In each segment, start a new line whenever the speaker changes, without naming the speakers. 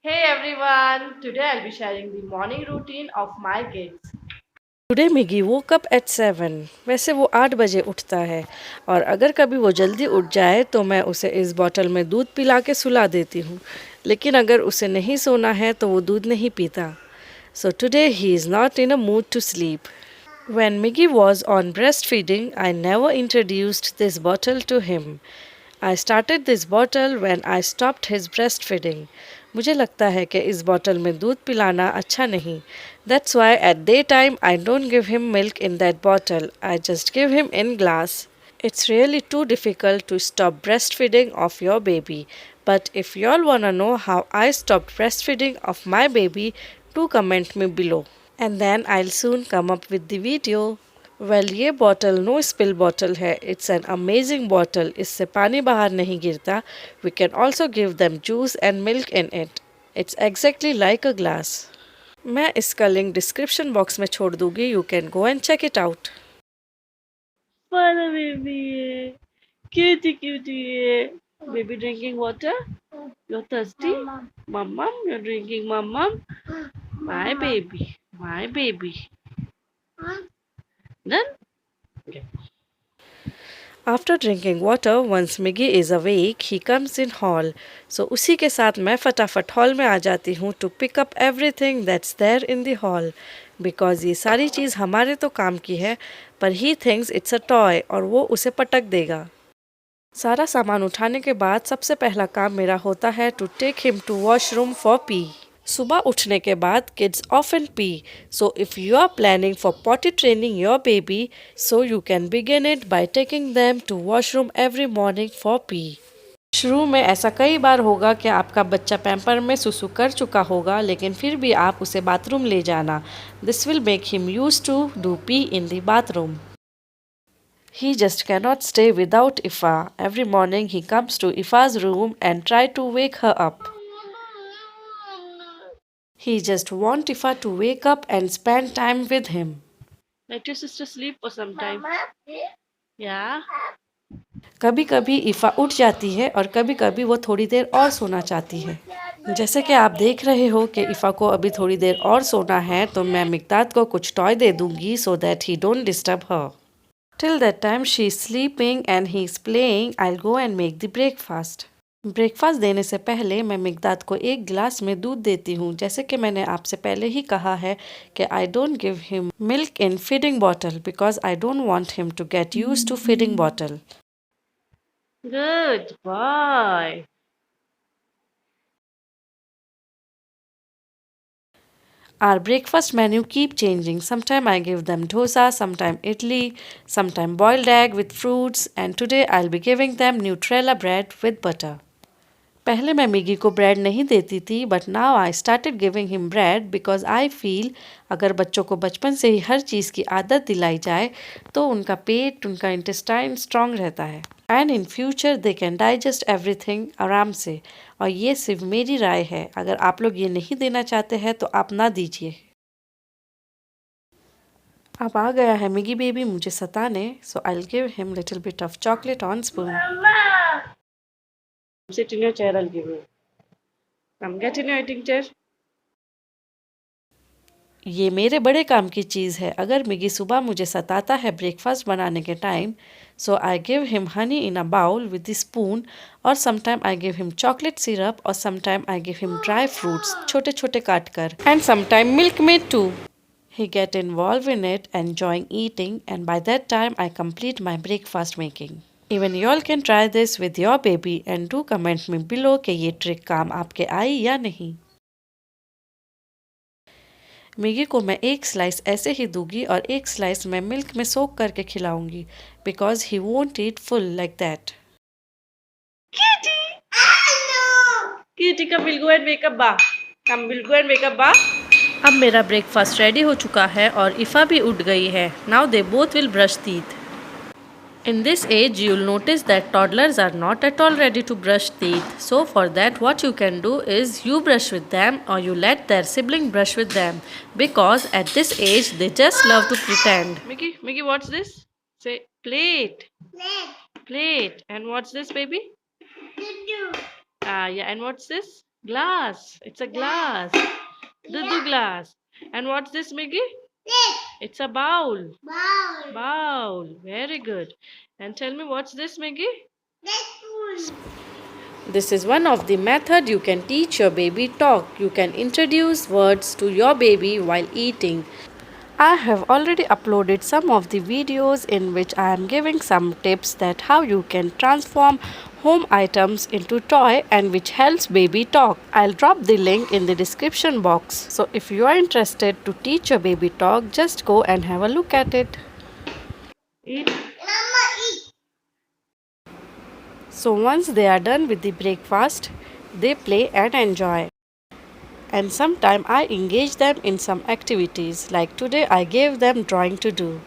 Hey everyone, today I'll be sharing the morning routine of my kids.
Today मिगी woke up at 7। वैसे वो 8 बजे उठता है और अगर कभी वो जल्दी उठ जाए तो मैं उसे इस बॉटल में दूध पिला के सुला देती हूँ। लेकिन अगर उसे नहीं सोना है तो वो दूध नहीं पीता। So today he is not in a mood to sleep. When Miggy was on breastfeeding, I never introduced this bottle to him. I started this bottle when I stopped his breastfeeding. मुझे लगता है कि इस bottle में दूध पिलाना अच्छा नहीं. That's why at daytime I don't give him milk in that bottle. I just give him in glass. It's really too difficult to stop breastfeeding of your baby. But if y'all wanna know how I stopped breastfeeding of my baby, do comment me below. And then I'll soon come up with the video. Well ये bottle no spill bottle है. It's an amazing bottle. इससे पानी बाहर नहीं गिरता. We can also give them juice and milk in it. It's exactly like a glass. मैं इसका link description box में छोड़ दूंगी. You can go and check it out.
Fun baby, cutie cutie. Baby drinking water. You're thirsty? Mum, you're drinking mum. My baby, my baby. Done? Okay.
After drinking water once Miggy is awake he comes in hall. So उसी के साथ मैं फटाफट hall में आ जाती हूँ to pick up everything that's there in the hall. Because ये सारी चीज़ हमारे तो काम की है पर he thinks it's a toy और वो उसे पटक देगा. सारा सामान उठाने के बाद सबसे पहला काम मेरा होता है to take him to washroom for pee. सुबह उठने के बाद kids often pee. So if you are planning for potty training your baby so you can begin it by taking them to washroom every morning for pee. शुरू में ऐसा कई बार होगा कि आपका बच्चा पैम्पर में सुसु कर चुका होगा लेकिन फिर भी आप उसे बाथरूम ले जाना. This will make him use to do pee in the bathroom. He just cannot stay without Ifa. Every morning he comes to Ifa's room and try to wake her up. He just want Ifa to wake up and spend time with him.
Let your sister sleep for some time. Yeah.
कभी कभी इफ़ा उठ जाती है और कभी कभी वो थोड़ी देर और सोना चाहती है. जैसे कि आप देख रहे हो कि इफ़ा को अभी थोड़ी देर और सोना है तो मैं मिकदाद को कुछ टॉय दे दूंगी so that he don't disturb her. Till that time she is sleeping and he is playing, I'll go and make the breakfast. Breakfast देने से पहले मैं मिकदाद को एक गिलास में दूध देती हूँ. जैसे कि मैंने आपसे पहले ही कहा है कि I don't give him milk in feeding bottle because I don't want him to get use to feeding bottle.
Good boy.
Our breakfast menu keep changing. Sometime I give them dosa, sometime idli, sometime boiled egg with fruits, and today I'll be giving them Nutrella bread with butter. पहले मैं मिगी को bread नहीं देती थी but now I started giving him bread because I feel अगर बच्चों को बचपन से ही हर चीज़ की आदत दिलाई जाए तो उनका पेट उनका इंटेस्टाइन स्ट्रांग रहता है and in future they can digest everything आराम से. और ये सिर्फ मेरी राय है. अगर आप लोग ये नहीं देना चाहते हैं तो आप ना दीजिए. अब आ गया है मिगी बेबी मुझे सताने so I will give him little bit of chocolate on spoon.
Sit in your chair, I'll give you. Come get in your eating chair.
ये मेरे बड़े काम की चीज़ है. अगर मिगी सुबह मुझे सताता है ब्रेकफास्ट बनाने के time so I give him honey in a bowl with the spoon और sometime I give him chocolate syrup और sometime I give him dry fruits छोटे छोटे काट कर and sometime Milkmaid too. He get involved in it, enjoying eating, and by that time I complete my breakfast making. Even y'all can try this with your baby and do comment me below कि ये trick काम आपके आई या नहीं. Maggi को मैं एक slice ऐसे ही दूंगी और एक स्लाइस मैं मिल्क में सोक करके खिलाऊंगी because he won't eat full like that.
Kitty! Kitty, come, we'll go and wake up Ba. Come, we'll go and wake up Ba.
अब मेरा ब्रेकफास्ट रेडी हो चुका है और इफ़ा भी उठ गई है. Now they both will brush teeth. In this age, you'll notice that toddlers are not at all ready to brush teeth. So for that, what you can do is you brush with them or you let their sibling brush with them. Because at this age, they just love to pretend.
Mickey, what's this? Say, plate. Plate. And what's this, baby? Yeah, and what's this? Glass. It's a glass. Dudu glass. And what's this, Miggy? It's a bowl. Bowl. Very good. And tell me, what's this, Miggy?
This is one of the method you can teach your baby talk. You can introduce words to your baby while eating. I have already uploaded some of the videos in which I am giving some tips that how you can transform home items into toy and which helps baby talk. I'll drop the link in the description box. So if you are interested to teach your baby talk, just go and have a look at it.
Eat.
So once they are done with the breakfast, they play and enjoy. And sometimes I engage them in some activities, like today I gave them drawing to do.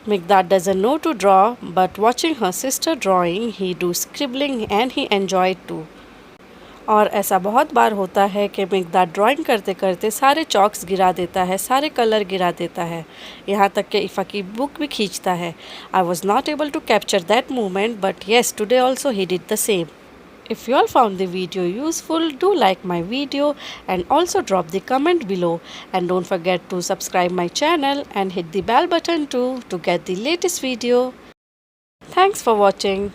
Mikdad doesn't know to draw, but watching her sister drawing, he do scribbling and he enjoyed too. और ऐसा बहुत बार होता है कि मिकदार drawing करते करते सारे chalks गिरा देता है, सारे कलर गिरा देता है, यहाँ तक कि इफ़ा की बुक भी खींचता है. I was not able to capture that moment, but yes today also he did the same. If you all found the video useful, do like my video and also drop the comment below, and don't forget to subscribe my channel and hit the bell button too to get the latest video. Thanks for watching.